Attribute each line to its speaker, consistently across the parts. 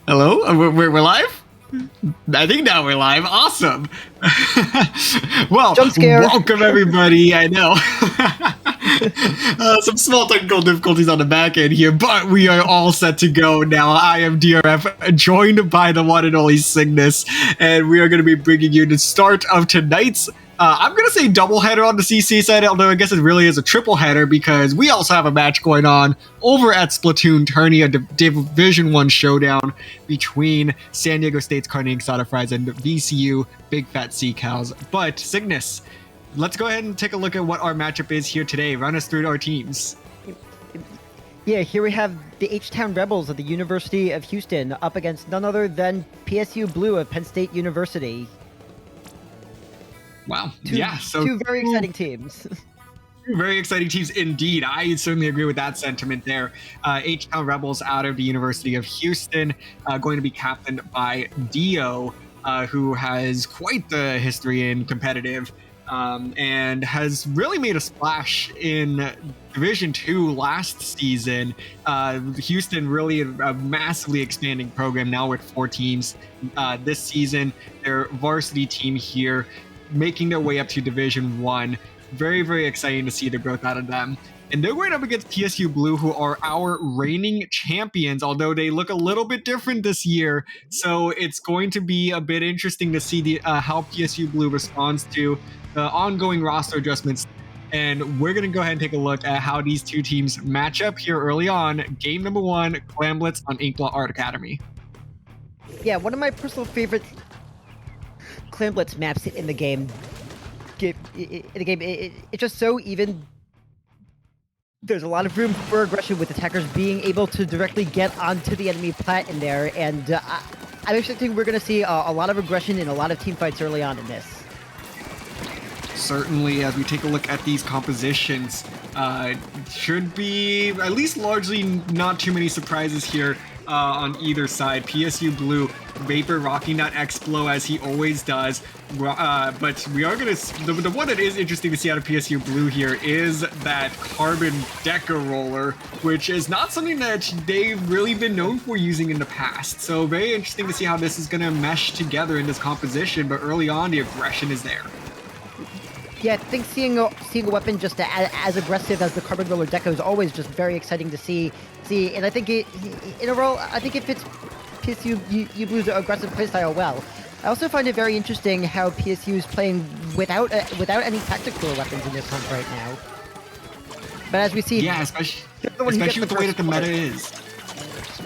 Speaker 1: Hello? We're live? I think now we're live. Awesome. Well,
Speaker 2: Jump scare.
Speaker 1: Welcome everybody. I know. Some small technical difficulties on the back end here, but we are all set to go now. I am DRF, joined by the one and only Cygnus, and we are going to be bringing you the start of tonight's I'm going to say doubleheader on the CCA side, although I guess it really is a triple header because we also have a match going on over at Splatoon Tourney, a Division 1 showdown between San Diego State's Carnegie Soda Fries and VCU Big Fat Sea Cows. But Cygnus, let's go ahead and take a look at what our matchup is here today. Run us through our teams.
Speaker 2: Yeah, here we have the H-Town Rebels of the University of Houston up against none other than PSU Blue of Penn State University.
Speaker 1: Wow.
Speaker 2: Two very exciting teams.
Speaker 1: Very exciting teams indeed. I certainly agree with that sentiment there. H-Town Rebels out of the University of Houston, going to be captained by Dio, who has quite the history in competitive and has really made a splash in Division 2 last season. Houston really a massively expanding program now with 4 teams this season. Their varsity team here making their way up to Division 1. Very, very exciting to see the growth out of them. And they're going up against PSU Blue, who are our reigning champions, although they look a little bit different this year. So it's going to be a bit interesting to see how PSU Blue responds to the ongoing roster adjustments. And we're going to go ahead and take a look at how these two teams match up here early on. Game number 1, Clan Blitz on Inkblot Art Academy.
Speaker 2: Yeah, one of my personal favorite Clan Blitz maps in the game. It's just so even. There's a lot of room for aggression with attackers being able to directly get onto the enemy plat in there, and I'm expecting we're going to see a lot of aggression in a lot of team fights early on in this.
Speaker 1: Certainly, as we take a look at these compositions, should be at least largely not too many surprises here on either side. PSU Blue, Vapor rocking that X-Blow as he always does. But we are going to... The one that is interesting to see out of PSU Blue here is that Carbon Deca Roller, which is not something that they've really been known for using in the past. So very interesting to see how this is going to mesh together in this composition, but early on, the aggression is there.
Speaker 2: Yeah, I think seeing a weapon just as aggressive as the Carbon Roller Deco is always just very exciting to see. And I think it fits PSU Blue's aggressive playstyle well. I also find it very interesting how PSU is playing without any tactical weapons in this hunt right now. But as we see,
Speaker 1: yeah, especially with the way that the meta is.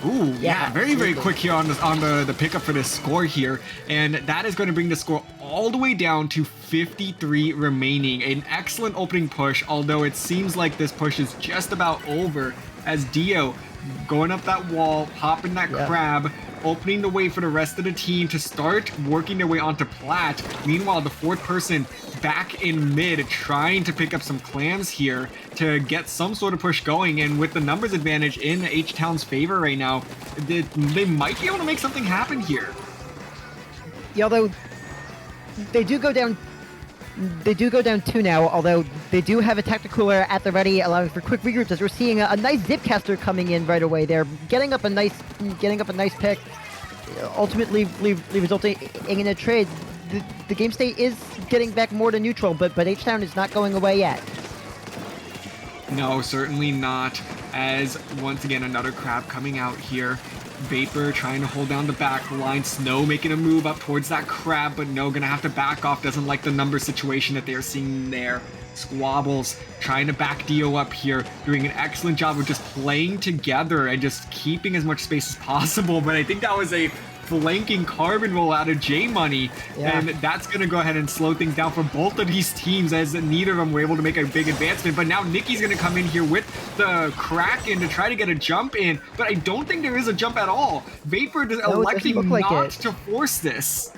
Speaker 1: Ooh, yeah, very, very quick here on the pickup for this score here, and that is going to bring the score all the way down to 53 remaining. An excellent opening push, although it seems like this push is just about over as Dio going up that wall, popping that crab, opening the way for the rest of the team to start working their way onto plat. Meanwhile, the fourth person back in mid trying to pick up some clams here to get some sort of push going, and with the numbers advantage in H-Town's favor right now, they might be able to make something happen here.
Speaker 2: Yeah, although they do go down 2 now, although they do have a tactical at the ready, allowing for quick regroups, as we're seeing a nice Zipcaster coming in right away. They're getting up a nice pick, ultimately resulting in a trade. The game state is getting back more to neutral, but H-Town is not going away yet.
Speaker 1: No, certainly not, as once again another crab coming out here. Vapor trying to hold down the back line. Snow making a move up towards that crab, but no, gonna have to back off. Doesn't like the number situation that they're seeing there. Squabbles trying to back Dio up here, doing an excellent job of just playing together and just keeping as much space as possible. But I think that was a flanking carbon roll out of J-Money, and that's going to go ahead and slow things down for both of these teams, as neither of them were able to make a big advancement. But now Nikki's going to come in here with the Kraken to try to get a jump in, but I don't think there is a jump at all. Vapor is electing not to force this.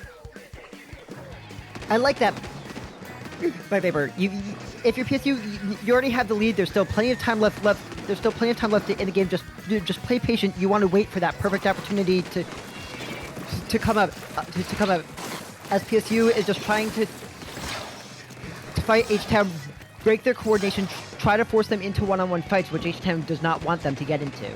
Speaker 2: I like that. By Vapor, if you're PSU, you already have the lead. There's still plenty of time left. There's still plenty of time left in the game. Just play patient. You want to wait for that perfect opportunity to come up. As PSU is just trying to fight H-Town, break their coordination, try to force them into one-on-one fights, which H-Town does not want them to get into.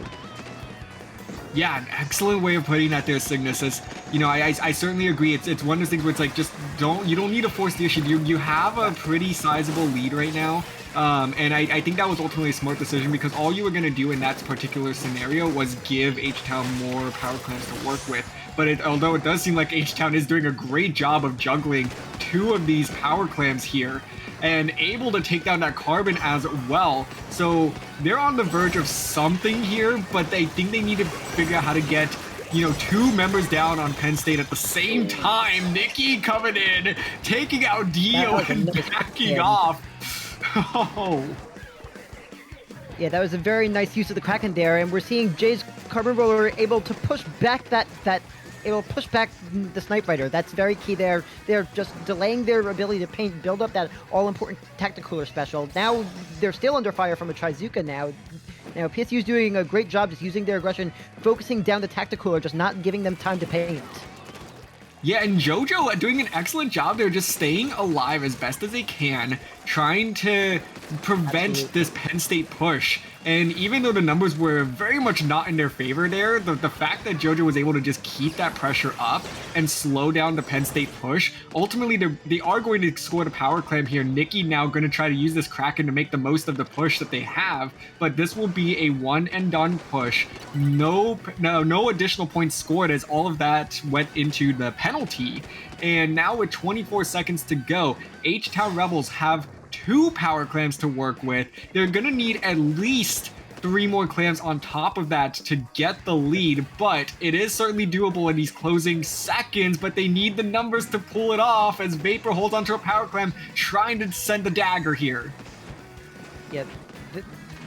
Speaker 1: Yeah, an excellent way of putting that there, Cygnus. Is, I certainly agree. It's one of those things where it's like, just you don't need to force the issue. You have a pretty sizable lead right now. And I think that was ultimately a smart decision, because all you were going to do in that particular scenario was give H-Town more power clamps to work with. But although it does seem like H-Town is doing a great job of juggling two of these power clamps here, and able to take down that carbon as well. So they're on the verge of something here, but they think they need to figure out how to get, two members down on Penn State at the same time. Nikki coming in, taking out Dio and backing off. Oh.
Speaker 2: Yeah, that was a very nice use of the Kraken there, and we're seeing Jay's Carbon Roller able to push back it'll push back the Snipe Rider. That's very key there. They're just delaying their ability to build up that all-important Tacticooler special. Now they're still under fire from a Trizuka now. Now PSU's doing a great job just using their aggression, focusing down the Tacticooler, just not giving them time to paint.
Speaker 1: Yeah, and JoJo doing an excellent job there, just staying alive as best as they can, trying to prevent this Penn State push. And even though the numbers were very much not in their favor there, the fact that JoJo was able to just keep that pressure up and slow down the Penn State push, ultimately they are going to score the power clamp here. Nikki now going to try to use this Kraken to make the most of the push that they have, but this will be a one and done push. No additional points scored, as all of that went into the penalty. And now with 24 seconds to go, H-Town Rebels have 2 power clamps to work with. They're gonna need at least 3 more clamps on top of that to get the lead, but it is certainly doable in these closing seconds, but they need the numbers to pull it off, as Vapor holds onto a power clamp, trying to send the dagger here.
Speaker 2: Yeah,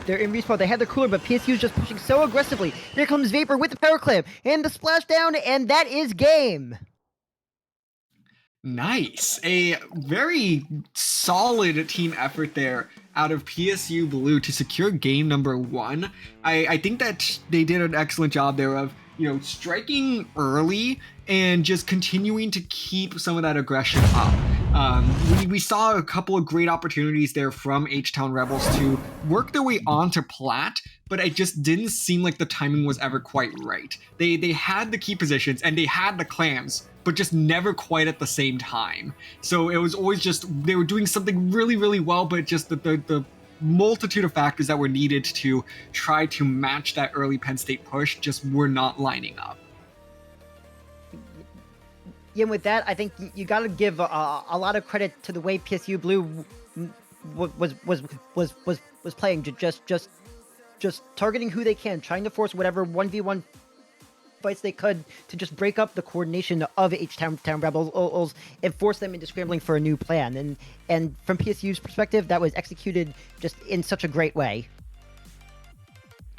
Speaker 2: they're in respawn. They had the cooler, but PSU's just pushing so aggressively. Here comes Vapor with the power clamp, and the splashdown, and that is game!
Speaker 1: Nice. A very solid team effort there out of PSU Blue to secure game number 1. I think that they did an excellent job there of, striking early and just continuing to keep some of that aggression up. We saw a couple of great opportunities there from H-Town Rebels to work their way onto Plat, but it just didn't seem like the timing was ever quite right. They had the key positions and they had the clams, but just never quite at the same time. So it was always just, they were doing something really, really well, but just the multitude of factors that were needed to try to match that early Penn State push just were not lining up.
Speaker 2: Yeah, with that, I think you got to give a lot of credit to the way PSU Blue was playing, just targeting who they can, trying to force whatever 1v1 fights they could to just break up the coordination of H-Town Rebels and force them into scrambling for a new plan. And from PSU's perspective, that was executed just in such a great way.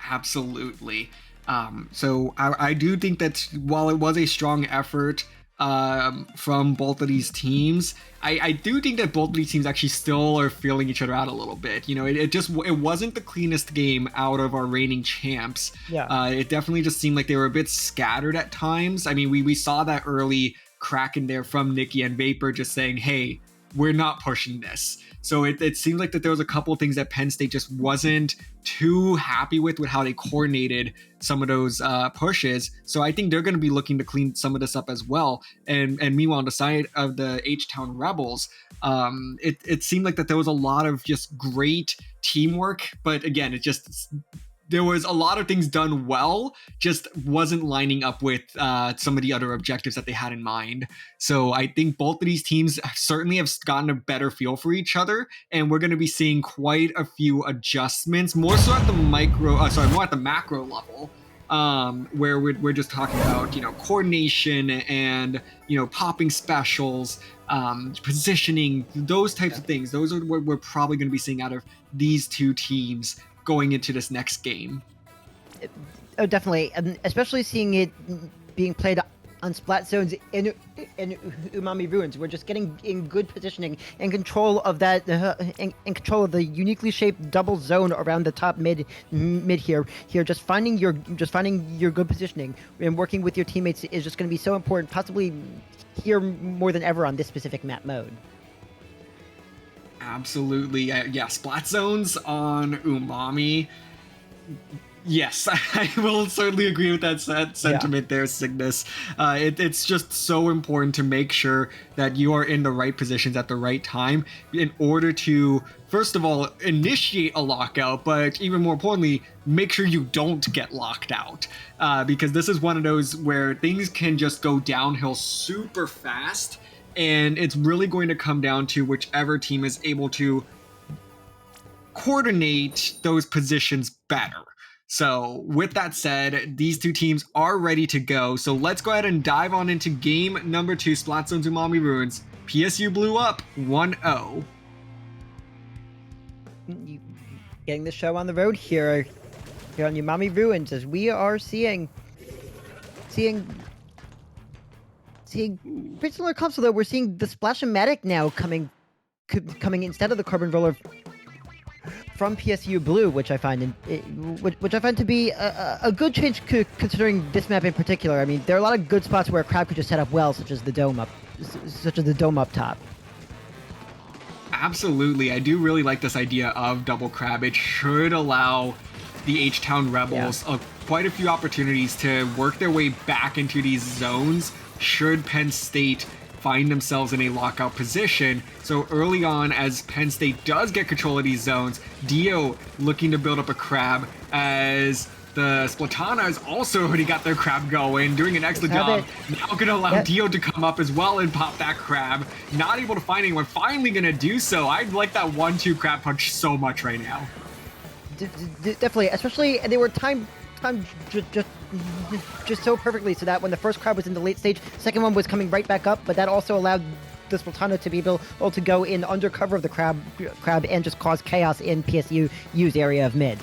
Speaker 1: Absolutely. So I do think that while it was a strong effort from both of these teams, I do think that both of these teams actually still are feeling each other out a little bit. It wasn't the cleanest game out of our reigning champs.
Speaker 2: Yeah.
Speaker 1: It definitely just seemed like they were a bit scattered at times. I mean, we saw that early crack in there from Nikki and Vapor just saying, hey, we're not pushing this. So it seemed like that there was a couple of things that Penn State just wasn't too happy with how they coordinated some of those pushes. So I think they're going to be looking to clean some of this up as well. And meanwhile, on the side of the H-Town Rebels, it seemed like that there was a lot of just great teamwork. But again, there was a lot of things done well, just wasn't lining up with some of the other objectives that they had in mind. So I think both of these teams certainly have gotten a better feel for each other, and we're going to be seeing quite a few adjustments, more so at the more at the macro level, where we're just talking about, coordination and, popping specials, positioning, those types of things. Those are what we're probably going to be seeing out of these two teams going into this next game.
Speaker 2: Oh, definitely, especially seeing it being played on splat zones in Umami Ruins. We're just getting in good positioning and control of that, in control of the uniquely shaped double zone around the top mid here. Just finding your good positioning and working with your teammates is just going to be so important, possibly here more than ever on this specific map mode.
Speaker 1: Absolutely. Yeah, splat zones on Umami, Yes, I will certainly agree with that sentiment there, Cygnus. It's just so important to make sure that you are in the right positions at the right time in order to, first of all, initiate a lockout, but even more importantly, make sure you don't get locked out. Because this is one of those where things can just go downhill super fast, and it's really going to come down to whichever team is able to coordinate those positions better. So, with that said, these two teams are ready to go. So, let's go ahead and dive on into game number 2, Splat Zones Umami Ruins. PSU blew up 1-0.
Speaker 2: Getting the show on the road here on Umami Ruins, as we are seeing pretty similar comps, although we're seeing the Splash-O-Matic now coming instead of the Carbon Roller from PSU Blue, which I find to be a good change considering this map in particular. I mean, there are a lot of good spots where a crowd could just set up well, such as the dome up top.
Speaker 1: Absolutely, I do really like this idea of double crab. It should allow the H-Town Rebels quite a few opportunities to work their way back into these zones should Penn State find themselves in a lockout position. So early on, as Penn State does get control of these zones, Dio looking to build up a crab, as the Splatana has also already got their crab going, doing an excellent job. Now going to allow Dio to come up as well and pop that crab. Not able to find anyone, finally going to do so. I like that 1-2 crab punch so much right now.
Speaker 2: Definitely, especially they were timed just so perfectly, so that when the first crab was in the late stage, second one was coming right back up, but that also allowed the Splatana to be able to go in under cover of the crab and just cause chaos in PSU's area of mid.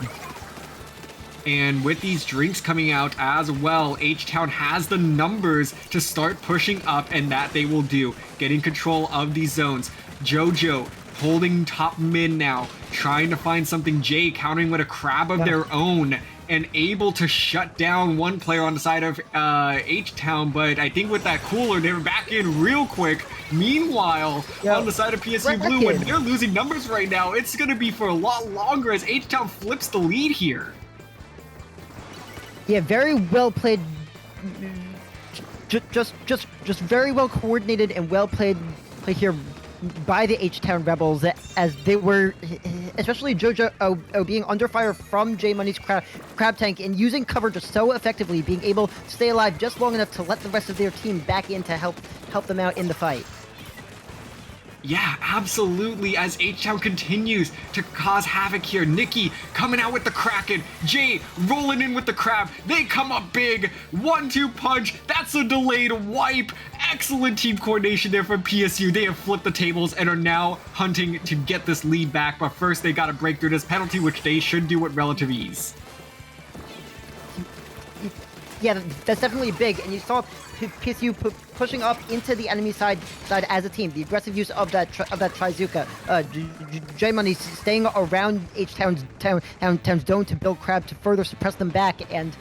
Speaker 1: And with these drinks coming out as well, H-Town has the numbers to start pushing up, and that they will do, getting control of these zones. JoJo holding top mid now, trying to find something. Jay countering with a crab of their own, and able to shut down one player on the side of H-Town, but I think with that cooler, they were back in real quick. Meanwhile, on the side of PSU Blue, when they're losing numbers right now, it's going to be for a lot longer as H-Town flips the lead here.
Speaker 2: Yeah, very well played. Just very well coordinated and well played here by the H-Town Rebels, as they were, especially JoJo being under fire from J Money's crab tank and using cover just so effectively, being able to stay alive just long enough to let the rest of their team back in to help them out in the fight.
Speaker 1: Yeah, absolutely, as H-Town continues to cause havoc here. Nikki coming out with the Kraken. Jay rolling in with the crab. They come up big. 1-2 punch. That's a delayed wipe. Excellent team coordination there from PSU. They have flipped the tables and are now hunting to get this lead back. But first, they got to break through this penalty, which they should do with relative ease.
Speaker 2: Yeah, that's definitely big, and you saw PSU pushing up into the enemy side as a team. The aggressive use of that Trizuka. J Money staying around H-Town's zone to build crab to further suppress them back, and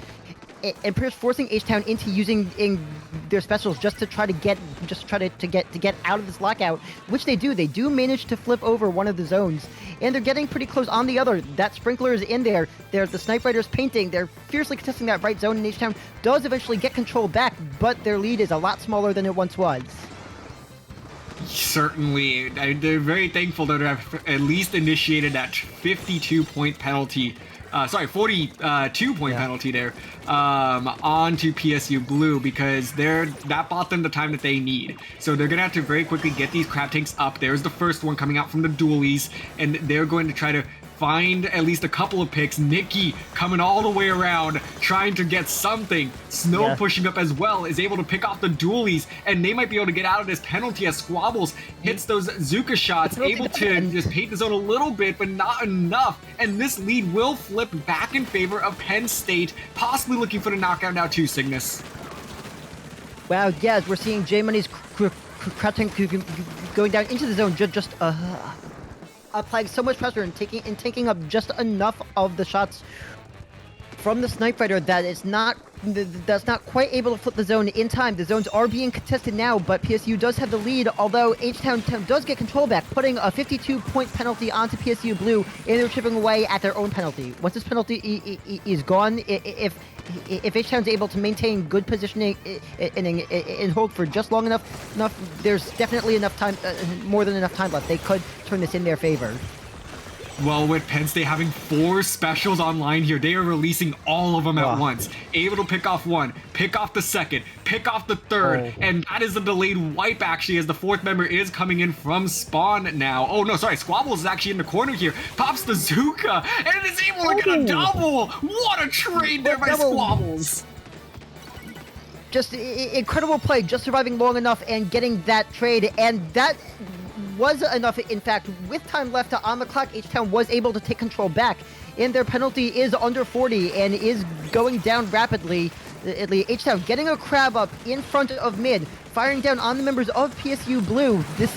Speaker 2: pretty much forcing H-Town into using their specials just to try to get out of this lockout, which they do. They do manage to flip over one of the zones, and they're getting pretty close on the other. That Sprinkler is in there. There's the Snipe Riders painting. They're fiercely contesting that right zone, and H-Town does eventually get control back, but their lead is a lot smaller than it once was.
Speaker 1: Certainly. They're very thankful to have at least initiated that 52-point penalty. 42-point penalty there onto PSU Blue, because that bought them the time that they need. So they're going to have to very quickly get these crab tanks up. There's the first one coming out from the dualies, and they're going to try to find at least a couple of picks. Nikki coming all the way around, trying to get something. Snow pushing up as well, is able to pick off the dualies, and they might be able to get out of this penalty as Squabbles hits those Zuka shots, able to just paint the zone a little bit, but not enough. And this lead will flip back in favor of Penn State, possibly looking for the knockout now too, Cygnus.
Speaker 2: Wow, yeah, we're seeing J Money's crab tank going down into the zone, just applying so much pressure and taking up just enough of the shots from the Snipe Fighter that's not quite able to flip the zone in time. The zones are being contested now, but PSU does have the lead, although H-Town does get control back, putting a 52-point penalty onto PSU Blue, and they're chipping away at their own penalty. Once this penalty is gone, if H-Town's able to maintain good positioning and hold for just long enough, there's definitely enough time, more than enough time left. They could turn this in their favor.
Speaker 1: Well, with Penn State having 4 specials online here, they are releasing all of them at once. Able to pick off one, pick off the second, pick off the third, and that is a delayed wipe, actually, as the 4th member is coming in from spawn now. Oh, no, sorry, Squabbles is actually in the corner here. Pops the Zuka, and is able to get a double! What a trade there by Squabbles!
Speaker 2: Just incredible play, just surviving long enough and getting that trade, and that was enough. In fact, with time left on the clock, H-Town was able to take control back, and their penalty is under 40 and is going down rapidly. H-Town getting a crab up in front of mid, firing down on the members of PSU Blue. This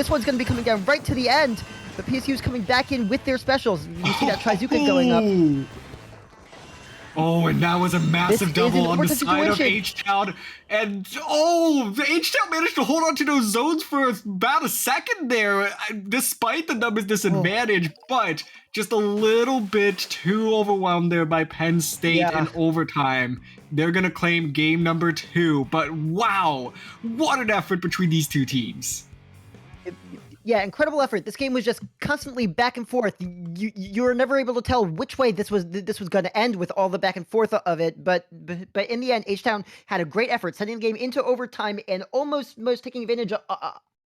Speaker 2: one's going to be coming down right to the end, but PSU's coming back in with their specials. You see that Trizuka going up.
Speaker 1: Oh, and that was a massive double on the side of H-Town. And, the H-Town managed to hold on to those zones for about a second there, despite the numbers disadvantage, but just a little bit too overwhelmed there by Penn State in overtime. They're going to claim game number 2, but wow, what an effort between these two teams.
Speaker 2: Yeah, incredible effort. This game was just constantly back and forth. You were never able to tell which way this was going to end with all the back and forth of it. But in the end, H-Town had a great effort, sending the game into overtime and almost taking advantage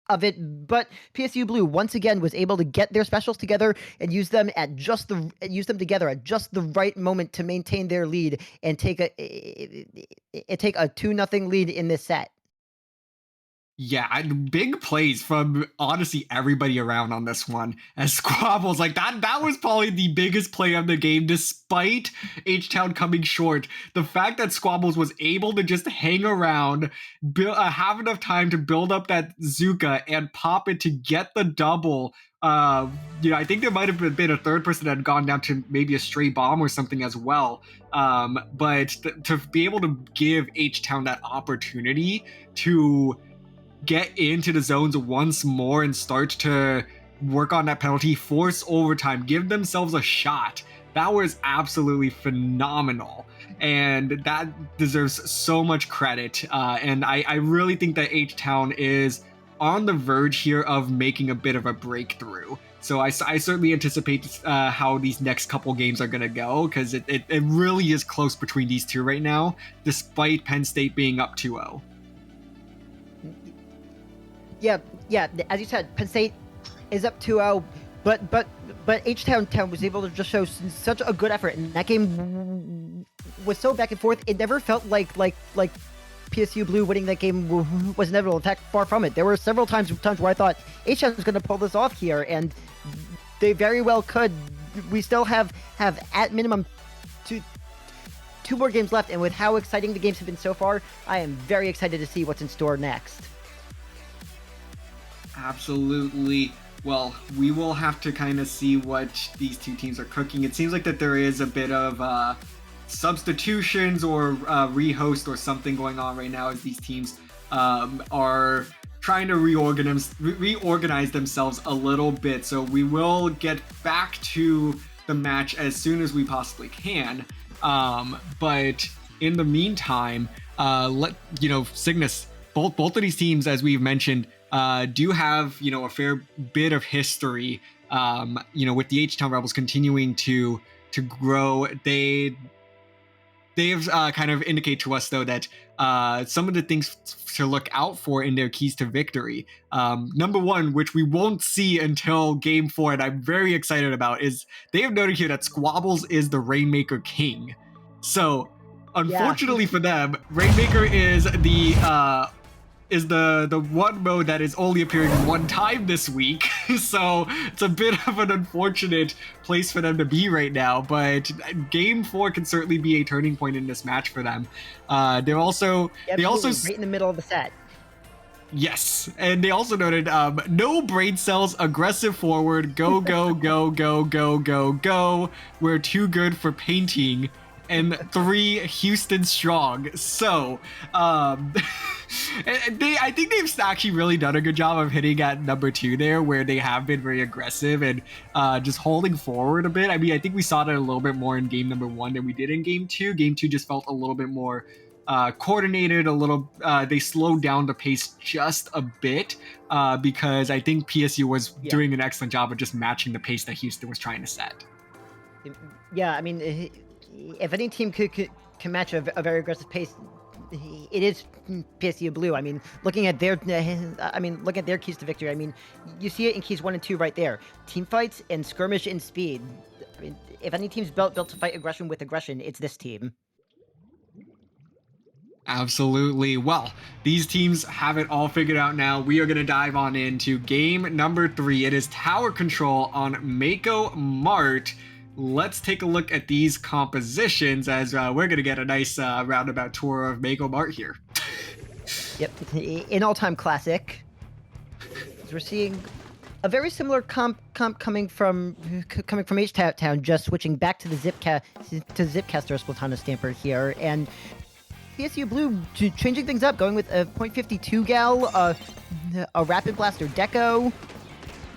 Speaker 2: of it. But PSU Blue once again was able to get their specials together and use them together at just the right moment to maintain their lead and take a 2-0 lead in this set.
Speaker 1: Yeah, big plays from honestly everybody around on this one. As Squabbles, like that was probably the biggest play of the game, despite H-Town coming short. The fact that Squabbles was able to just hang around, have enough time to build up that Zuka and pop it to get the double. I think there might have been a third person that had gone down to maybe a stray bomb or something as well. But to be able to give H-Town that opportunity to get into the zones once more and start to work on that penalty, force overtime, give themselves a shot. That was absolutely phenomenal. And that deserves so much credit. And I really think that H-Town is on the verge here of making a bit of a breakthrough. So I certainly anticipate how these next couple games are going to go, because it really is close between these two right now, despite Penn State being up 2-0.
Speaker 2: Yeah, as you said, Penn State is up 2-0, but H-Town was able to just show such a good effort, and that game was so back and forth. It never felt like PSU Blue winning that game was inevitable. In fact, far from it. There were several times where I thought H-Town was going to pull this off here, and they very well could. We still have at minimum two more games left, and with how exciting the games have been so far, I am very excited to see what's in store next.
Speaker 1: Absolutely. Well, we will have to kind of see what these two teams are cooking. It seems like that there is a bit of substitutions or rehost or something going on right now as these teams are trying to reorganize themselves a little bit. So we will get back to the match as soon as we possibly can. But in the meantime, Cygnus, both of these teams, as we've mentioned, do have, a fair bit of history, with the H-Town Rebels continuing to grow. They've kind of indicate to us, though, that some of the things to look out for in their keys to victory. Number one, which we won't see until Game 4, and I'm very excited about, is they have noted here that Squabbles is the Rainmaker King. So, unfortunately for them, Rainmaker is the one mode that is only appearing one time this week. So it's a bit of an unfortunate place for them to be right now, but Game 4 can certainly be a turning point in this match for them. They also
Speaker 2: right in the middle of the set.
Speaker 1: Yes, and they also noted no brain cells, aggressive forward, go, go, go, go, go, go, go. We're too good for painting. And 3 Houston strong. So, I think they've actually really done a good job of hitting at number 2 there, where they have been very aggressive and just holding forward a bit. I mean, I think we saw that a little bit more in game number 1 than we did in game 2. Game 2 just felt a little bit more coordinated, a little. They slowed down the pace just a bit because I think PSU was doing an excellent job of just matching the pace that Houston was trying to set.
Speaker 2: Yeah, I mean, if any team can match a very aggressive pace, it is PSU Blue. I mean, looking at their keys to victory. I mean, you see it in keys 1 and 2 right there. Team fights and skirmish in speed. I mean, if any team's built to fight aggression with aggression, it's this team.
Speaker 1: Absolutely. Well, these teams have it all figured out now. We are going to dive on into game number 3. It is tower control on Mako Mart. Let's take a look at these compositions as we're going to get a nice roundabout tour of Mako Mart here.
Speaker 2: Yep, an all-time classic. We're seeing a very similar comp coming from H-Town, just switching back to the Zipcaster Splatana Stamper here, and PSU Blue changing things up, going with a .52 gal, a Rapid Blaster Deco,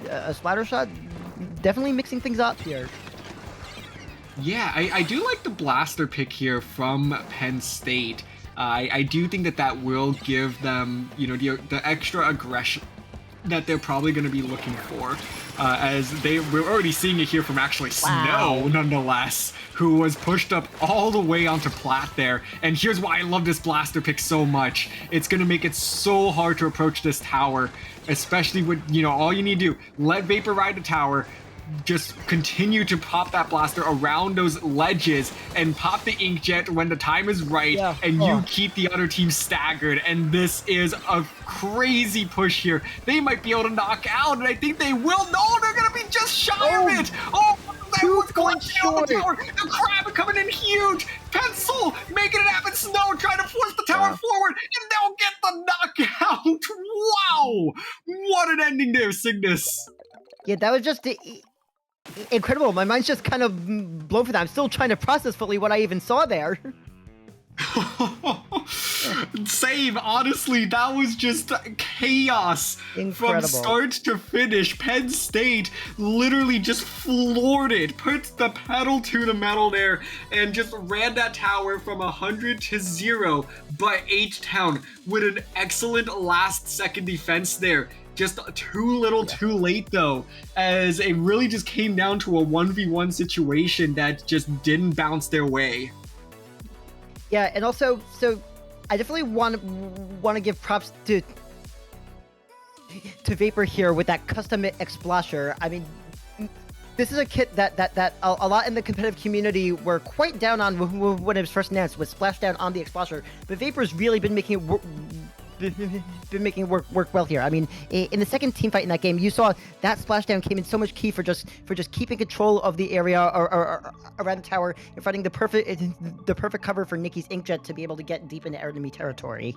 Speaker 2: a Splatter Shot, definitely mixing things up here.
Speaker 1: Yeah, I do like the blaster pick here from Penn State. I do think that will give them, the extra aggression that they're probably going to be looking for, as we're already seeing it here from actually Snow, nonetheless, who was pushed up all the way onto plat there. And here's why I love this blaster pick so much. It's going to make it so hard to approach this tower, especially with, all you need to do, let Vapor ride the tower, just continue to pop that blaster around those ledges and pop the inkjet when the time is right, and you keep the other team staggered. And this is a crazy push here. They might be able to knock out, and I think they will. No, they're gonna be just shy of it. Everyone's going down the tower. The crab coming in huge. Pencil making it happen. Snow trying to force the tower forward, and they'll get the knockout. Wow, what an ending there, Cygnus.
Speaker 2: Yeah, that was just incredible. My mind's just kind of blown for that. I'm still trying to process fully what I even saw there.
Speaker 1: Same, honestly, that was just chaos. Incredible. From start to finish. Penn State literally just floored it, put the pedal to the metal there, and just ran that tower from 100 to 0. But H-Town with an excellent last-second defense there. Just too little too late, though, as it really just came down to a 1v1 situation that just didn't bounce their way.
Speaker 2: Yeah, and also, so I definitely want to give props to Vapor here with that custom Explasher. I mean, this is a kit that a lot in the competitive community were quite down on when it was first announced, with Splashdown on the Explasher, but Vapor's really been making it work well here. I mean, in the second team fight in that game, you saw that splashdown came in so much key for just keeping control of the area or around the tower and finding the perfect cover for Nikki's inkjet to be able to get deep into enemy territory.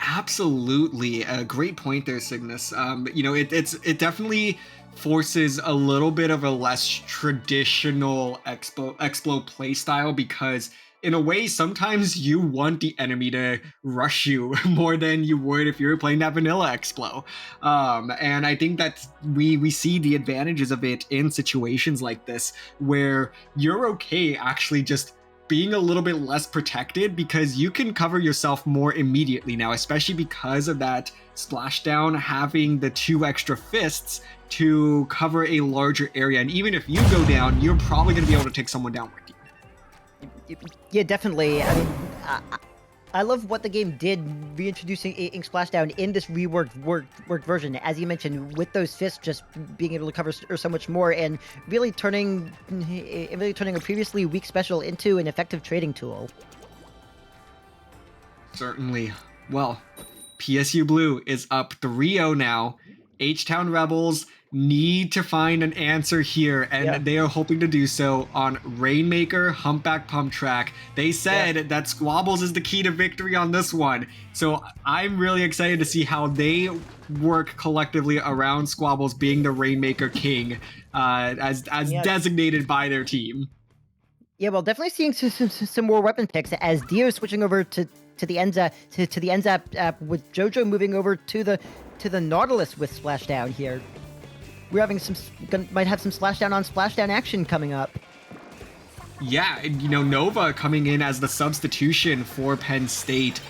Speaker 1: Absolutely, a great point there, Cygnus. It definitely forces a little bit of a less traditional Explo play style, because in a way, sometimes you want the enemy to rush you more than you would if you were playing that vanilla Explo. And I think that we see the advantages of it in situations like this, where you're okay actually just being a little bit less protected, because you can cover yourself more immediately now, especially because of that splashdown having the 2 extra fists to cover a larger area. And even if you go down, you're probably going to be able to take someone down with you.
Speaker 2: Yeah, definitely. I mean, I love what the game did reintroducing Ink Splashdown in this reworked version. As you mentioned, with those fists just being able to cover so much more, and really turning a previously weak special into an effective trading tool.
Speaker 1: Certainly. Well, PSU Blue is up 3-0 now. H-Town Rebels need to find an answer here, and
Speaker 2: Yeah.
Speaker 1: they are hoping to do so on Rainmaker Humpback Pump Track. They said that Squabbles is the key to victory on this one, so I'm really excited to see how they work collectively around Squabbles being the Rainmaker King, as
Speaker 2: Yeah.
Speaker 1: designated by their team.
Speaker 2: Yeah, well, definitely seeing some more weapon picks as Dio switching over to the Enza to the Enza app with JoJo moving over to the Nautilus with Splashdown here. We're having might have some Splashdown on Splashdown action coming up.
Speaker 1: Yeah, and, Nova coming in as the substitution for Penn State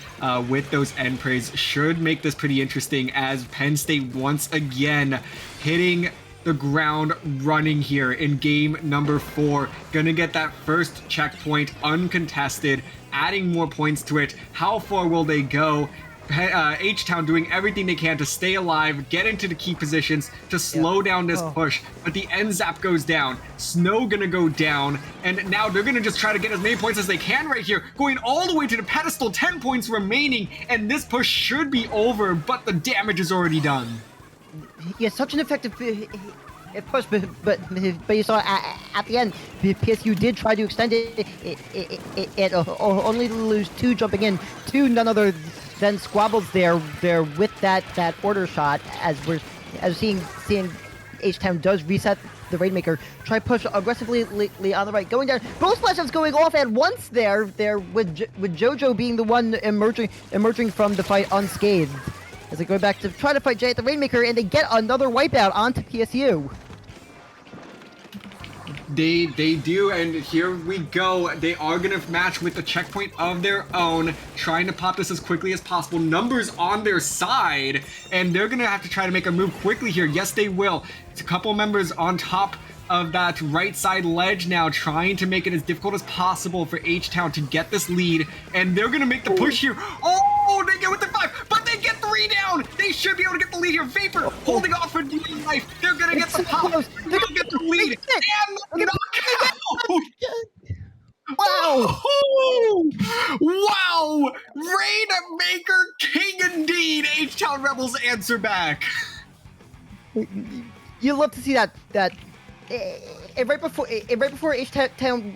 Speaker 1: with those end praise should make this pretty interesting, as Penn State once again hitting the ground running here in game number 4. Gonna get that first checkpoint uncontested, adding more points to it. How far will they go? H-Town doing everything they can to stay alive, get into the key positions to slow down this push, but the end zap goes down. Snow gonna go down, and now they're gonna just try to get as many points as they can right here, going all the way to the pedestal, 10 points remaining, and this push should be over, but the damage is already done.
Speaker 2: Yeah, such an effective push, but you saw at the end, PSU did try to extend it. It only to lose 2 jumping in to none other than Squabbles there with that order shot, as we're seeing H-Town does reset the Rainmaker, try push aggressively on the right, going down. Both splashdowns going off at once there with JoJo being the one emerging from the fight unscathed, as they go back to try to fight Jay at the Rainmaker, and they get another wipeout onto PSU.
Speaker 1: They do, and here we go. They are going to match with a checkpoint of their own, trying to pop this as quickly as possible. Numbers on their side, and they're going to have to try to make a move quickly here. Yes, they will. It's a couple members on top of that right side ledge now, trying to make it as difficult as possible for H-Town to get this lead, and they're going to make the push here. Oh, they get with the 5, but they get 3 down. They should be able to get the lead here. Vapor holding off for dear life. They're going to get the pop. They're going to get the lead. And the knockout.
Speaker 2: Wow!
Speaker 1: Wow! Rainmaker King indeed. H-Town Rebels answer back.
Speaker 2: You love to see that. Right before H-Town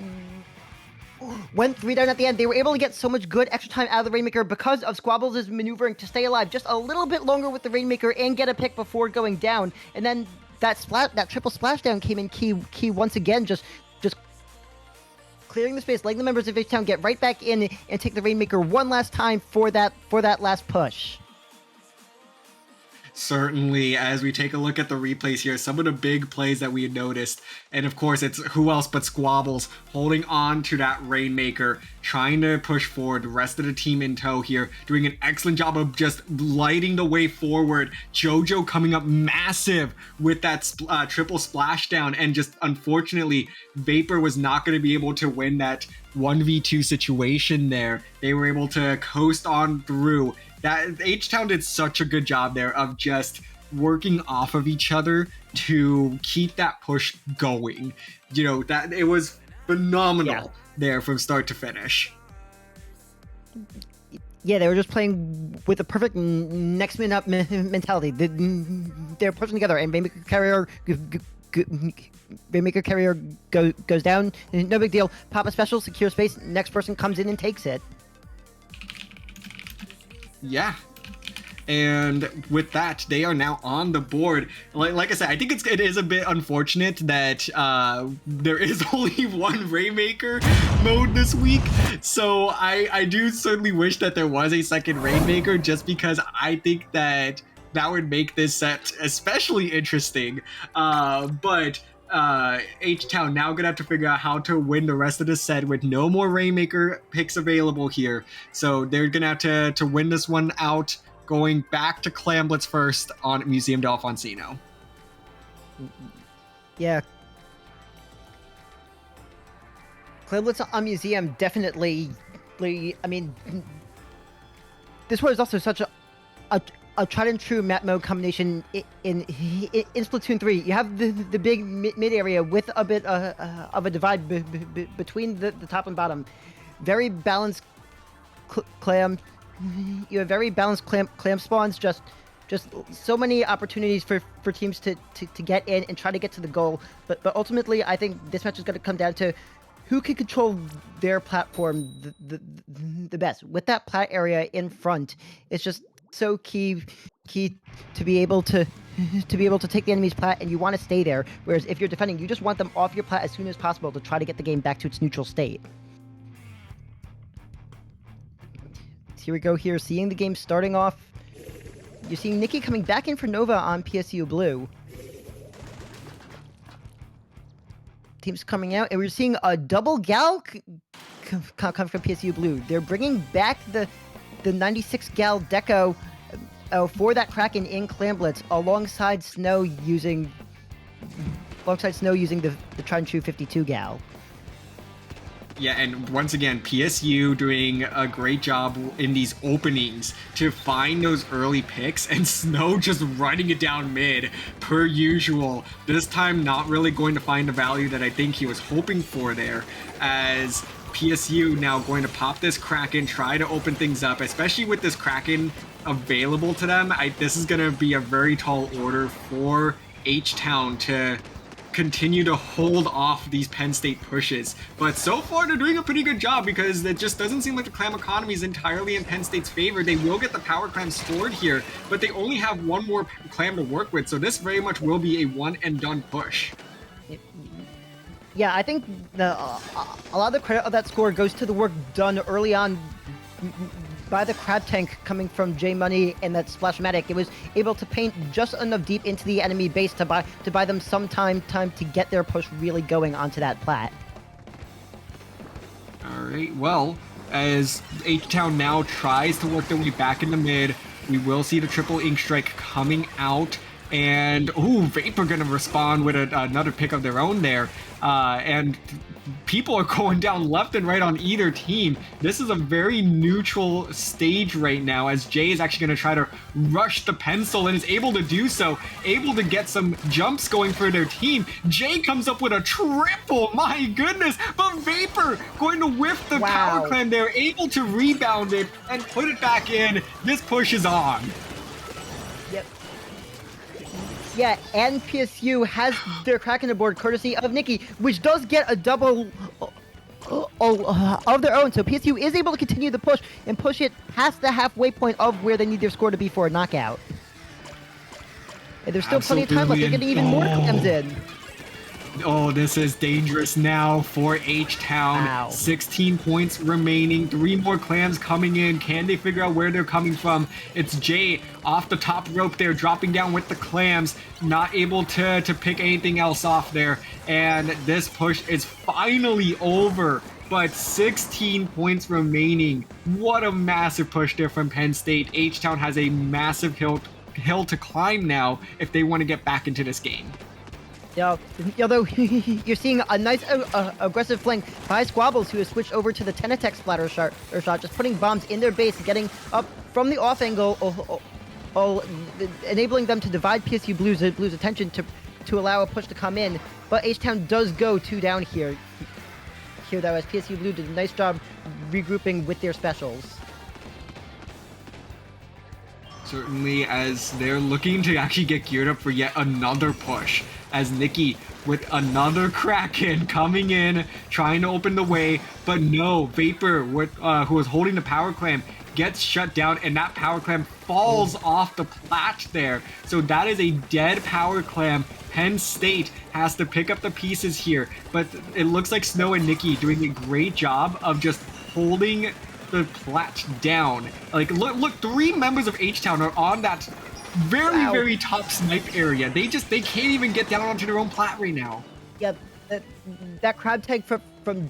Speaker 2: went 3 down at the end, they were able to get so much good extra time out of the Rainmaker because of Squabbles' maneuvering to stay alive just a little bit longer with the Rainmaker and get a pick before going down. And then that triple splashdown came in key once again, just clearing the space, letting the members of H-Town get right back in and take the Rainmaker one last time for that last push.
Speaker 1: Certainly, as we take a look at the replays here, some of the big plays that we had noticed, and of course it's who else but Squabbles holding on to that Rainmaker, trying to push forward, the rest of the team in tow here, doing an excellent job of just lighting the way forward. JoJo coming up massive with that triple splashdown, and just unfortunately Vapor was not going to be able to win that 1v2 situation there. They were able to coast on through. That H-Town did such a good job there of just working off of each other to keep that push going. That it was phenomenal there from start to finish.
Speaker 2: Yeah, they were just playing with the perfect next minute up mentality. They're pushing together, and Rainmaker Carrier goes down. No big deal. Pop a special, secure space. Next person comes in and takes it.
Speaker 1: Yeah. And with that, they are now on the board. Like I said, I think it is a bit unfortunate that there is only one Rainmaker mode this week. So I do certainly wish that there was a second Rainmaker, just because I think that would make this set especially interesting. But H-Town now gonna have to figure out how to win the rest of the set with no more Rainmaker picks available here. So they're gonna have to win this one out, going back to Clamblitz first on Museum Delfonsino.
Speaker 2: Yeah. Clamblitz on Museum, definitely. I mean, this was also such a tried and true map mode combination in Splatoon 3. You have the big mid area with a bit of a divide between the top and bottom. Very balanced clam. You have very balanced clam spawns, just just so many opportunities for teams to get in and try to get to the goal. But ultimately, I think this match is going to come down to who can control their platform the best. With that plat area in front, it's just so key to be able to take the enemy's plat, and you want to stay there. Whereas if you're defending, you just want them off your plat as soon as possible to try to get the game back to its neutral state. So here we go here, seeing the game starting off. You're seeing Nikki coming back in for Nova on PSU Blue. Teams coming out, and we're seeing a double gal come from PSU Blue. They're bringing back the 96 gal deco for that Kraken in Clamblitz alongside Snow using the Tried and True 52 gal.
Speaker 1: Yeah, and once again, PSU doing a great job in these openings to find those early picks, and Snow just running it down mid, per usual. This time not really going to find the value that I think he was hoping for there, as PSU now going to pop this Kraken, try to open things up, especially with this Kraken available to them. This is going to be a very tall order for H-Town to continue to hold off these Penn State pushes. But so far, they're doing a pretty good job, because it just doesn't seem like the clam economy is entirely in Penn State's favor. They will get the power clam scored here, but they only have one more clam to work with, so this very much will be a one-and-done push.
Speaker 2: Yeah, I think a lot of the credit of that score goes to the work done early on by the crab tank coming from J Money and that Splashmatic. It was able to paint just enough deep into the enemy base to buy them some time to get their push really going onto that plat.
Speaker 1: All right, well, as H-Town now tries to work their way back in the mid, we will see the triple ink strike coming out. And, ooh, Vapor gonna respond with another pick of their own there. And people are going down left and right on either team. This is a very neutral stage right now, as Jay is actually going to try to rush the pencil and is able to do so, able to get some jumps going for their team. Jay comes up with a triple, my goodness, but Vapor going to whiff the power clam there, able to rebound it and put it back in. This push is on.
Speaker 2: Yep. Yeah, and PSU has their Kraken aboard courtesy of Nikki, which does get a double of their own. So PSU is able to continue the push and push it past the halfway point of where they need their score to be for a knockout. And there's still plenty of time left. They're getting even more clams in.
Speaker 1: Oh, this is dangerous now for H-Town.
Speaker 2: Wow.
Speaker 1: 16 points remaining. 3 more clams coming in. Can they figure out where they're coming from? It's Jay off the top rope there, dropping down with the clams. Not able to pick anything else off there. And this push is finally over. But 16 points remaining. What a massive push there from Penn State. H-Town has a massive hill to climb now if they want to get back into this game.
Speaker 2: Although you're seeing a nice aggressive flank by Squabbles, who has switched over to the 10-attack splatter shot, just putting bombs in their base, getting up from the off angle, enabling them to divide PSU Blue's attention to allow a push to come in. But H-Town does go 2 down here though, as PSU Blue did a nice job regrouping with their specials.
Speaker 1: Certainly, as they're looking to actually get geared up for yet another push, as Nikki with another Kraken coming in, trying to open the way, but no, Vapor, who was holding the power clam, gets shut down, and that power clam falls off the plat there. So that is a dead power clam. Penn State has to pick up the pieces here, but it looks like Snow and Nikki doing a great job of just holding the plat down. Like, look, 3 members of H-Town are on that very top snipe area. They can't even get down onto their own plat right now.
Speaker 2: Yeah, that crab tank from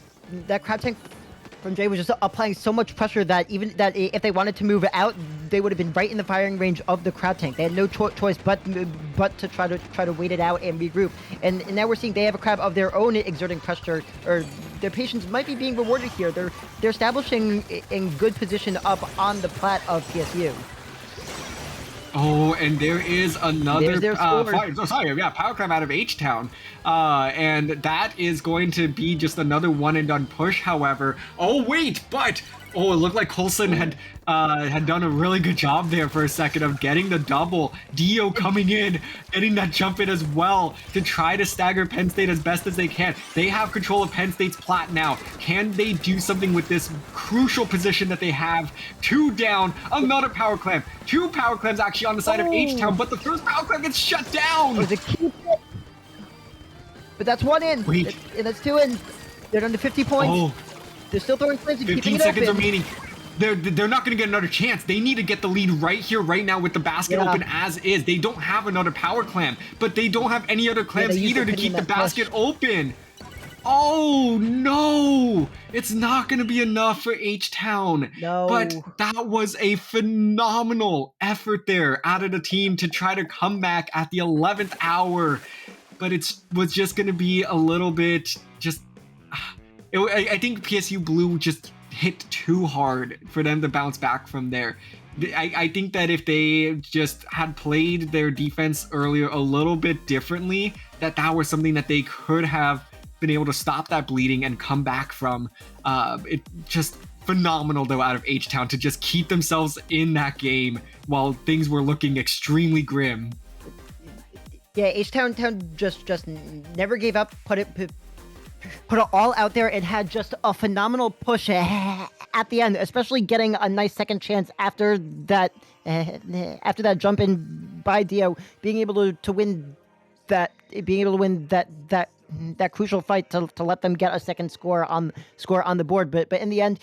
Speaker 2: Jay was just applying so much pressure that if they wanted to move out, they would have been right in the firing range of the crab tank. They had no choice but to try to wait it out and regroup. And now we're seeing they have a crab of their own exerting pressure, or their patience might be being rewarded here. They're establishing in good position up on the plat of PSU.
Speaker 1: Oh, and there is another
Speaker 2: power
Speaker 1: clam out of H-Town. And that is going to be just another one and done push, however. Oh, wait, but Oh, it looked like Coulson had done a really good job there for a second of getting the double. Dio coming in, getting that jump in as well to try to stagger Penn State as best as they can. They have control of Penn State's plat now. Can they do something with this crucial position that they have? 2 down, another power clam. 2 power clams actually on the side of H-Town, but the first power clam gets shut down.
Speaker 2: It was a keep it. But that's 1 in.
Speaker 1: Wait.
Speaker 2: And that's 2 in. They're down to 50 points.
Speaker 1: Oh.
Speaker 2: They're still throwing flames and keeping
Speaker 1: 15
Speaker 2: it
Speaker 1: seconds
Speaker 2: open.
Speaker 1: remaining. They're not going to get another chance. They need to get the lead right here, right now, with the basket open as is. They don't have another power clam, but they don't have any other clams either to keep the basket open. Oh no! It's not going to be enough for H-Town.
Speaker 2: No.
Speaker 1: But that was a phenomenal effort there out of the team to try to come back at the 11th hour. But it was just going to be a little bit just... I think PSU Blue just hit too hard for them to bounce back from there. I think that if they just had played their defense earlier a little bit differently, that was something that they could have been able to stop that bleeding and come back from. It just phenomenal though out of H-Town to just keep themselves in that game while things were looking extremely grim.
Speaker 2: Yeah, H-Town just never gave up. Put it all out there and had just a phenomenal push at the end, especially getting a nice second chance after that jump in by Dio, being able to win that crucial fight to let them get a second score on the board. But in the end,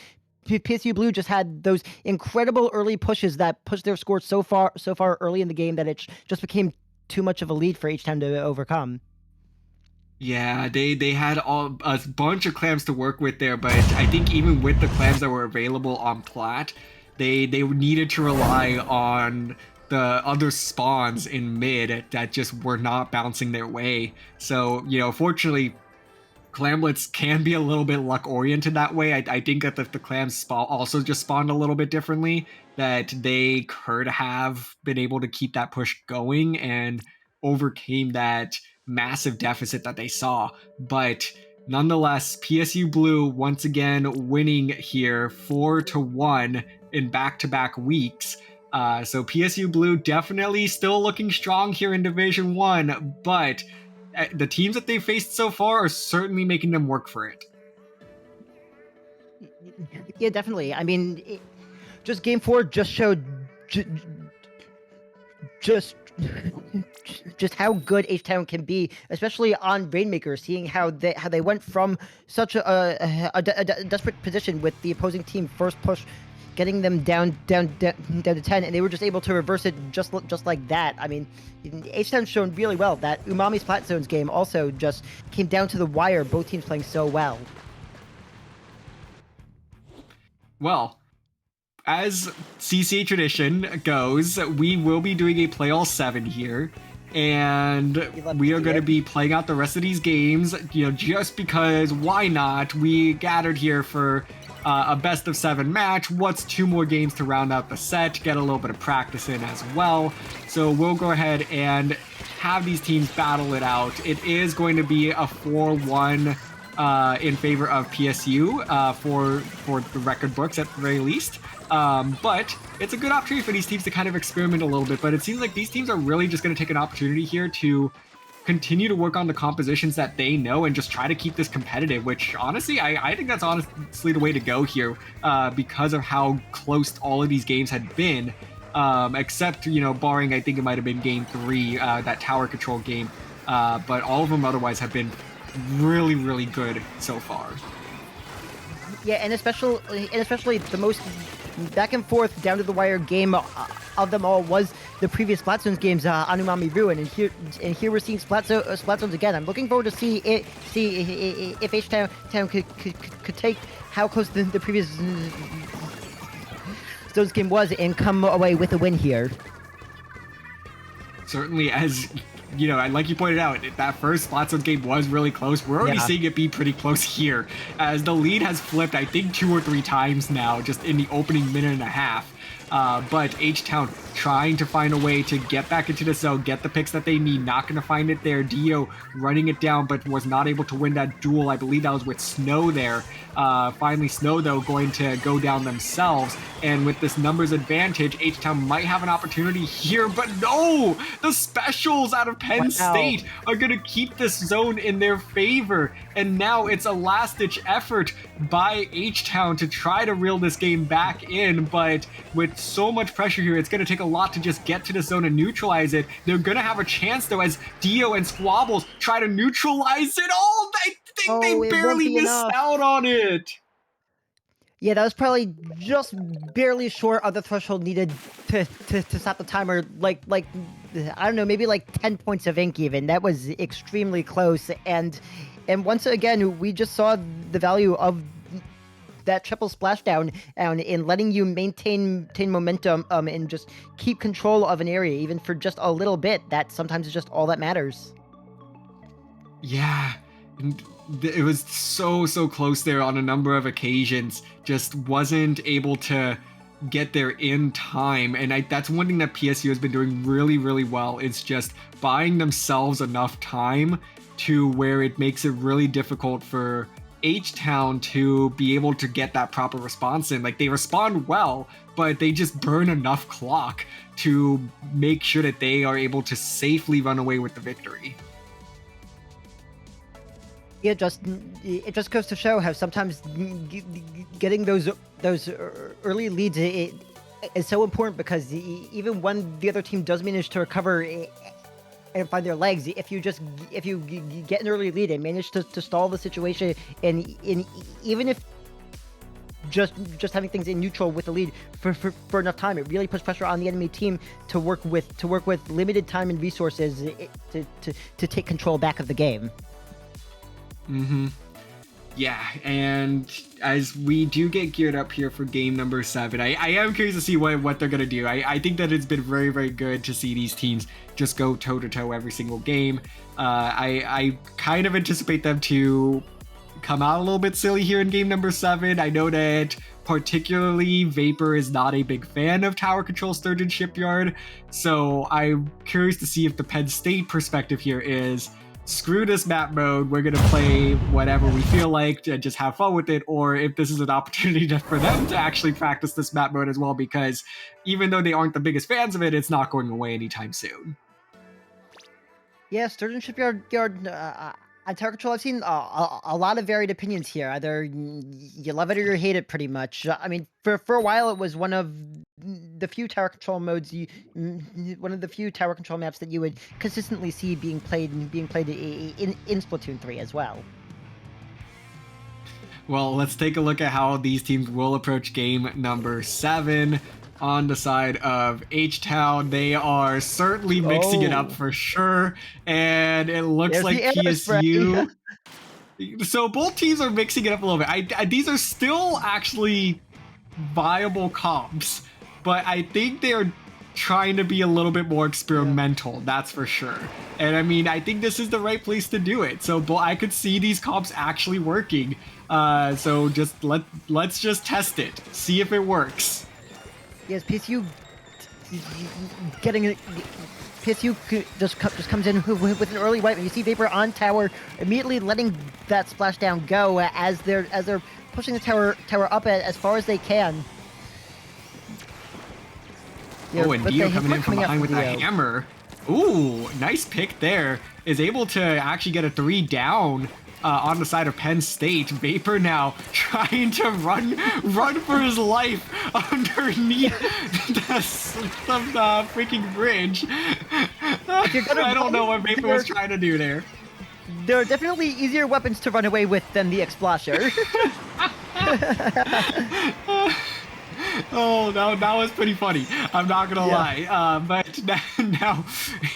Speaker 2: PSU Blue just had those incredible early pushes that pushed their score so far early in the game that it just became too much of a lead for H-Town to overcome.
Speaker 1: Yeah, they had a bunch of clams to work with there, but I think even with the clams that were available on plat, they needed to rely on the other spawns in mid that just were not bouncing their way. So, fortunately, clamlets can be a little bit luck oriented that way. I think that the clams also just spawned a little bit differently, that they could have been able to keep that push going and overcame that massive deficit that they saw. But nonetheless, PSU Blue once again winning here 4-1 in back-to-back weeks. So PSU Blue definitely still looking strong here in Division 1, but the teams that they faced so far are certainly making them work for it.
Speaker 2: Yeah, definitely. I mean, just Game 4 just showed just how good H-Town can be, especially on Rainmaker, seeing how they went from such a desperate position with the opposing team first push, getting them down to 10, and they were just able to reverse it just like that. I mean, H-Town's shown really well. That Umami's Plat Zones game also just came down to the wire, both teams playing so well. Well, as CCA tradition goes, we will be doing a play all 7 here, and we are going to be playing out the rest of these games, just because why not? We gathered here for a best of 7 match. What's 2 more games to round out the set, get a little bit of practice in as well. So we'll go ahead and have these teams battle it out. It is going to be a 4-1 in favor of PSU for the record books at the very least. But it's a good opportunity for these teams to kind of experiment a little bit. But it seems like these teams are really just going to take an opportunity here to continue to work on the compositions that they know and just try to keep this competitive, which honestly, I think that's honestly the way to go here, because of how close all of these games had been, except, barring, I think it might have been game 3, that tower control game. But all of them otherwise have been really, really good so far. Yeah, and especially the most back and forth, down to the wire game of them all was the previous Splat Zones games on Umami Ruin, and here we're seeing Splat Zones again. I'm looking forward to see if H-Town could take how close the previous Zones game was and come away with a win here. Certainly, as like you pointed out, that first Splat Zones game was really close. We're already seeing it be pretty close here, as the lead has flipped, I think, 2 or 3 times now, just in the opening minute and a half.
Speaker 1: But H-Town trying to find a way to get back into the zone, get the picks that they need. Not going to find it there. Dio running it down, but was not able to win that duel. I believe that was with Snow there. Finally, Snow, though, going to go down themselves. And with this numbers advantage, H-Town might have an opportunity here, but no! The specials out of Penn State are going to keep this zone in their favor. And now it's a last-ditch effort by H-Town to try to reel this game back in, but with so much pressure here, it's going to take a lot to just get to the zone and neutralize it. They're going to have a chance, though, as Dio and Squabbles try to neutralize it all. I think they barely missed out on it.
Speaker 2: Yeah, that was probably just barely short of the threshold needed to stop the timer. Like I don't know, maybe like 10 points of ink even. That was extremely close. And once again, we just saw the value of that triple splashdown in letting you maintain momentum and just keep control of an area, even for just a little bit. That sometimes is just all that matters.
Speaker 1: Yeah. And it was so close there on a number of occasions. Just wasn't able to get there in time. And that's one thing that PSU has been doing really well. It's just buying themselves enough time to where it makes it really difficult for H-Town to be able to get that proper response in. Like, they respond well, but they just burn enough clock to make sure that they are able to safely run away with the victory.
Speaker 2: It just goes to show how sometimes getting those early leads is so important, because even when the other team does manage to recover and find their legs, if you get an early lead and manage to stall the situation, and even if just having things in neutral with the lead for enough time, it really puts pressure on the enemy team to work with limited time and resources to take control back of the game.
Speaker 1: Yeah, and as we do get geared up here for game number 7, I am curious to see what they're going to do. I think that it's been very good to see these teams just go toe-to-toe every single game. I kind of anticipate them to come out a little bit silly here in game number 7. I know that particularly Vapor is not a big fan of tower control Sturgeon Shipyard, so I'm curious to see if the Penn State perspective here is, screw this map mode, we're going to play whatever we feel like and just have fun with it, or if this is an opportunity for them to actually practice this map mode as well, because even though they aren't the biggest fans of it, it's not going away anytime soon.
Speaker 2: Yeah, Sturgeon Shipyard on tower control, I've seen a lot of varied opinions here. Either you love it or you hate it, pretty much. I mean, for a while, it was one of the few tower control modes, one of the few tower control maps that you would consistently see being played in Splatoon 3 as well.
Speaker 1: Well, let's take a look at how these teams will approach game number 7. On the side of H-Town, they are certainly mixing it up for sure, and it looks like PSU. So both teams are mixing it up a little bit. These are still actually viable comps, but I think they're trying to be a little bit more experimental, that's for sure. And I mean, I think this is the right place to do it. So I could see these comps actually working. So just let's just test it, see if it works.
Speaker 2: Yes, PSU just comes in with an early wipe, and you see Vapor on tower, immediately letting that splashdown go as they're pushing the tower up as far as they can.
Speaker 1: Oh, and Dio coming in from behind with a hammer. Ooh, nice pick there. Is able to actually get a 3 down. On the side of Penn State. Vapor now trying to run for his life underneath the freaking bridge. I don't know what Vapor was trying to do there.
Speaker 2: There are definitely easier weapons to run away with than the Explasher.
Speaker 1: Oh, that was pretty funny. I'm not gonna lie. But now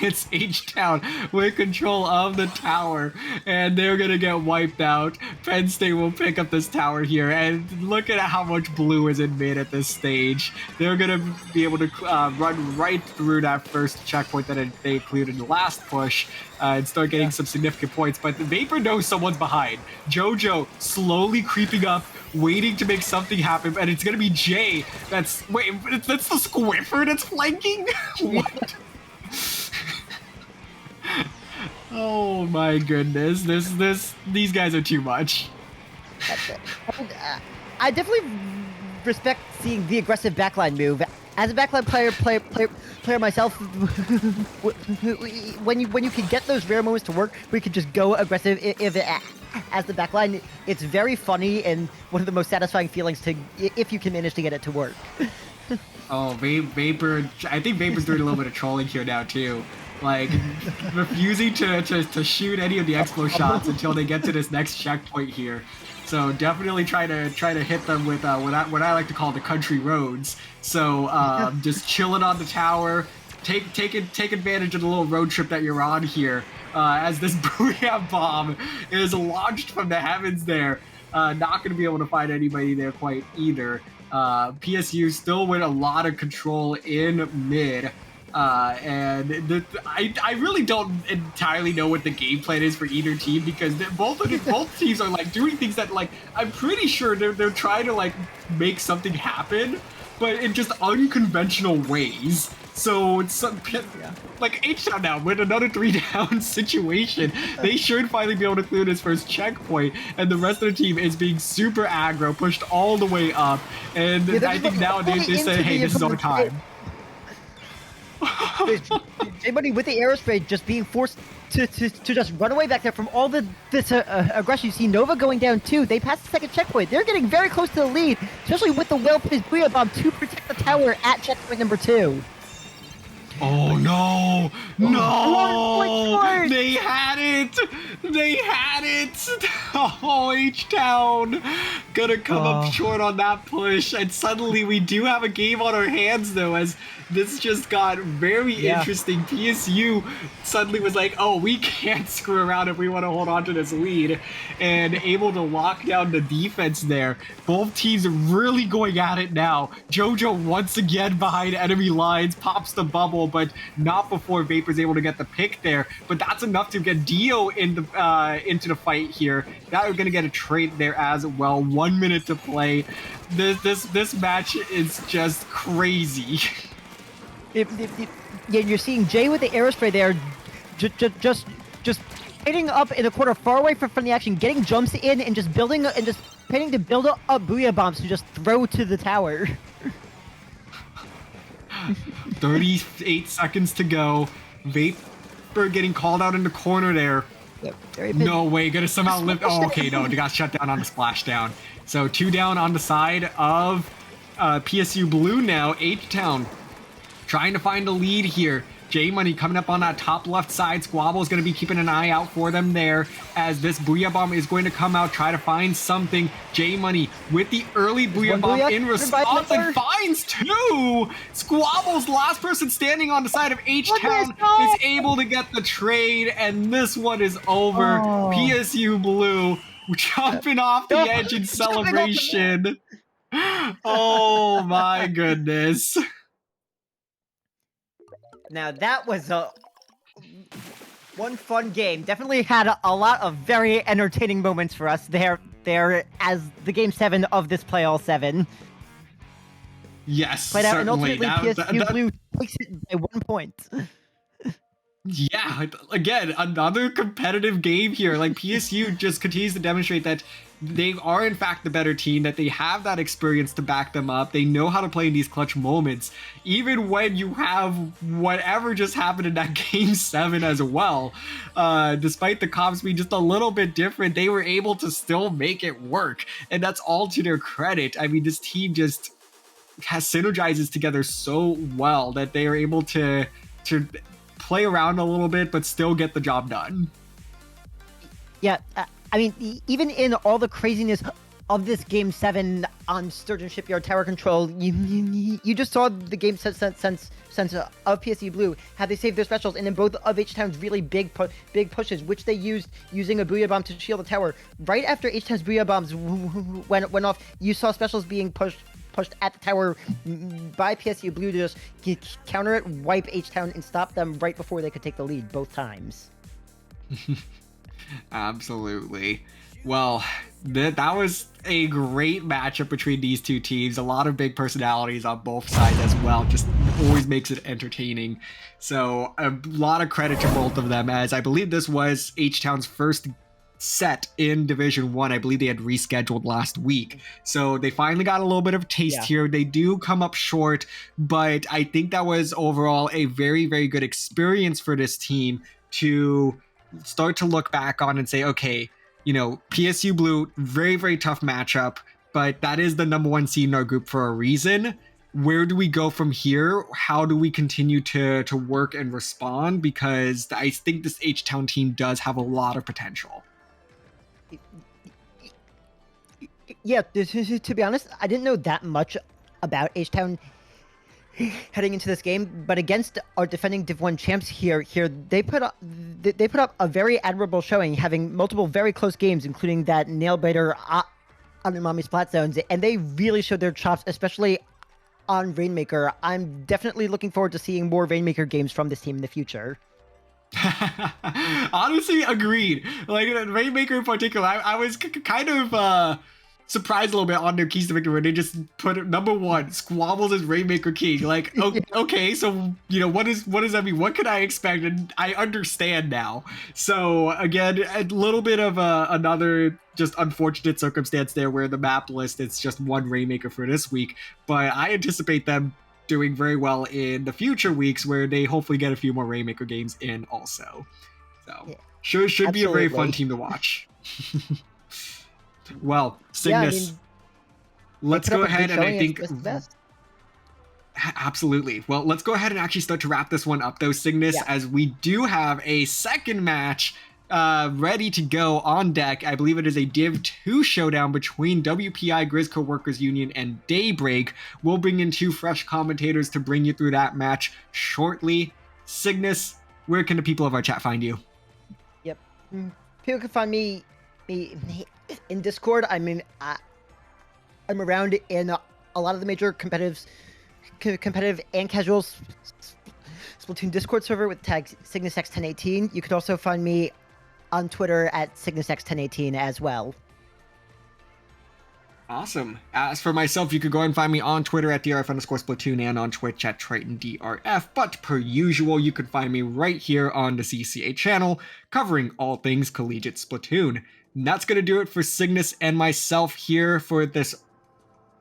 Speaker 1: it's H-Town with control of the tower, and they're gonna get wiped out. Penn State will pick up this tower here, and look at how much blue is in mid at this stage. They're gonna be able to run right through that first checkpoint that they cleared in the last push. And start getting some significant points, but the Vapor knows someone's behind. JoJo slowly creeping up, waiting to make something happen, and it's gonna be Jay That's the Squiffer that's flanking? What? Oh my goodness, these guys are too much.
Speaker 2: I definitely respect seeing the aggressive backline move. As a backline player myself, when you can get those rare moments to work, we can just go aggressive. As the backline, it's very funny and one of the most satisfying feelings if you can manage to get it to work.
Speaker 1: Oh, Vapor! I think Vapor's doing a little bit of trolling here now too, like refusing to shoot any of the expo shots until they get to this next checkpoint here. So definitely try to hit them with what I like to call the country roads. So just chilling on the tower, take advantage of the little road trip that you're on here. As this Booyah Bomb is launched from the heavens there, not going to be able to find anybody there quite either. PSU still with a lot of control in mid. And I really don't entirely know what the game plan is for either team, because both teams are like doing things that, like, I'm pretty sure they're trying to like make something happen, but in just unconventional ways. So it's like H-Town now with another 3-down situation. They should finally be able to clear this first checkpoint, and the rest of the team is being super aggro, pushed all the way up, and I think now they say, hey, this is our time.
Speaker 2: J-Money with the aerospray just being forced to just run away back there from all this aggression. You see Nova going down too. They passed the second checkpoint. They're getting very close to the lead, especially with the well-placed Booyah Bomb to protect the tower at checkpoint number 2.
Speaker 1: Oh no! No! They had it! They had it! Oh, H-Town! Gonna come up short on that push, and suddenly we do have a game on our hands though, as this just got very interesting. PSU suddenly was like, oh, we can't screw around if we want to hold on to this lead, and able to lock down the defense there. Both teams really going at it now. JoJo once again behind enemy lines, pops the bubble, but not before Vapor's able to get the pick there. But that's enough to get Dio into the fight here. Now we're gonna get a trade there as well. 1 minute to play. This match is just crazy.
Speaker 2: Yeah, you're seeing Jay with the aerospray there, just hitting up in the corner, far away from the action, getting jumps in, and just building and just planning to build up Booyah Bombs to just throw to the tower.
Speaker 1: 38 seconds to go. Vapor getting called out in the corner there.
Speaker 2: Yep,
Speaker 1: no way, gonna somehow lift. Oh, okay, no, they got shut down on the splashdown. So 2 down on the side of PSU Blue now. H-Town trying to find a lead here. J-Money coming up on that top left side. Squabble is going to be keeping an eye out for them there, as this Booyah Bomb is going to come out, try to find something. J-Money with the early Booyah Bomb in response, and finds 2! Squabble's last person standing on the side of H-Town is able to get the trade, and this one is over. PSU Blue jumping off the edge in celebration. Oh my goodness.
Speaker 2: Now that was one fun game. Definitely had a lot of very entertaining moments for us there as the game 7 of this play all 7.
Speaker 1: Yes,
Speaker 2: played out, and
Speaker 1: certainly.
Speaker 2: ultimately PSU Blue takes it by 1 point.
Speaker 1: Yeah, again, another competitive game here. Like, PSU just continues to demonstrate that they are in fact the better team, that they have that experience to back them up. They know how to play in these clutch moments, even when you have whatever just happened in that game 7 as well. Despite the comps being just a little bit different, they were able to still make it work, and that's all to their credit. I mean, this team just synergizes together so well that they are able to play around a little bit but still get the job done.
Speaker 2: Yeah, I mean, even in all the craziness of this game 7 on Sturgeon Shipyard tower control, you just saw the game sense of PSU Blue, how they saved their specials, and then both of H-Town's really big pushes, which they used using a Booyah Bomb to shield the tower. Right after H-Town's Booyah Bombs went off, you saw specials being pushed at the tower by PSU Blue to just counter it, wipe H-Town, and stop them right before they could take the lead both times.
Speaker 1: Absolutely. Well, That was a great matchup between these two teams. A lot of big personalities on both sides as well. Just always makes it entertaining. So a lot of credit to both of them, as I believe this was H-Town's first set in Division 1. I believe they had rescheduled last week. So they finally got a little bit of taste here. They do come up short, but I think that was overall a very, very good experience for this team to start to look back on and say, okay, you know, PSU Blue, very, very tough matchup, but that is the number one seed in our group for a reason. Where do we go from here? How do we continue to work and respond? Because I think this H-Town team does have a lot of potential.
Speaker 2: Yeah, to be honest, I didn't know that much about H-Town heading into this game, but against our defending Div 1 champs here, they put up a very admirable showing, having multiple very close games, including that nail biter on Umami Splat Zones, and they really showed their chops, especially on Rainmaker. I'm definitely looking forward to seeing more Rainmaker games from this team in the future.
Speaker 1: Honestly, agreed. Like Rainmaker in particular, I was kind of surprised a little bit on their keys to victory where they just put number one, Squabbles as Rainmaker King. Like, okay, so you know what does that mean? What could I expect? And I understand now. So again, a little bit of another just unfortunate circumstance there where the map list it's just one Rainmaker for this week. But I anticipate them doing very well in the future weeks where they hopefully get a few more Rainmaker games in also. So
Speaker 2: Yeah,
Speaker 1: should be a very fun team to watch. Well, Cygnus,
Speaker 2: yeah,
Speaker 1: let's go ahead and I think
Speaker 2: best.
Speaker 1: Absolutely. Well, let's go ahead and actually start to wrap this one up though, Cygnus, as we do have a second match ready to go on deck. I believe it is a Div 2 showdown between WPI Grizz Co-workers Union and Daybreak. We'll bring in two fresh commentators to bring you through that match shortly. Cygnus, where can the people of our chat find you?
Speaker 2: Yep. People can find me in Discord. I mean, I'm around in a lot of the major competitive and casual Splatoon Discord server with tag CygnusX1018. You can also find me on Twitter at CygnusX1018 as well.
Speaker 1: Awesome. As for myself, you could go and find me on Twitter at DRF_Splatoon and on Twitch at TritonDRF. But per usual, you can find me right here on the CCA channel, covering all things collegiate Splatoon. And that's going to do it for Cygnus and myself here for this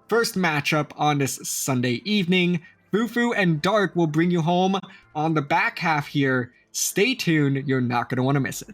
Speaker 1: first matchup on this Sunday evening. Fufu and Dark will bring you home on the back half here. Stay tuned. You're not going to want to miss it.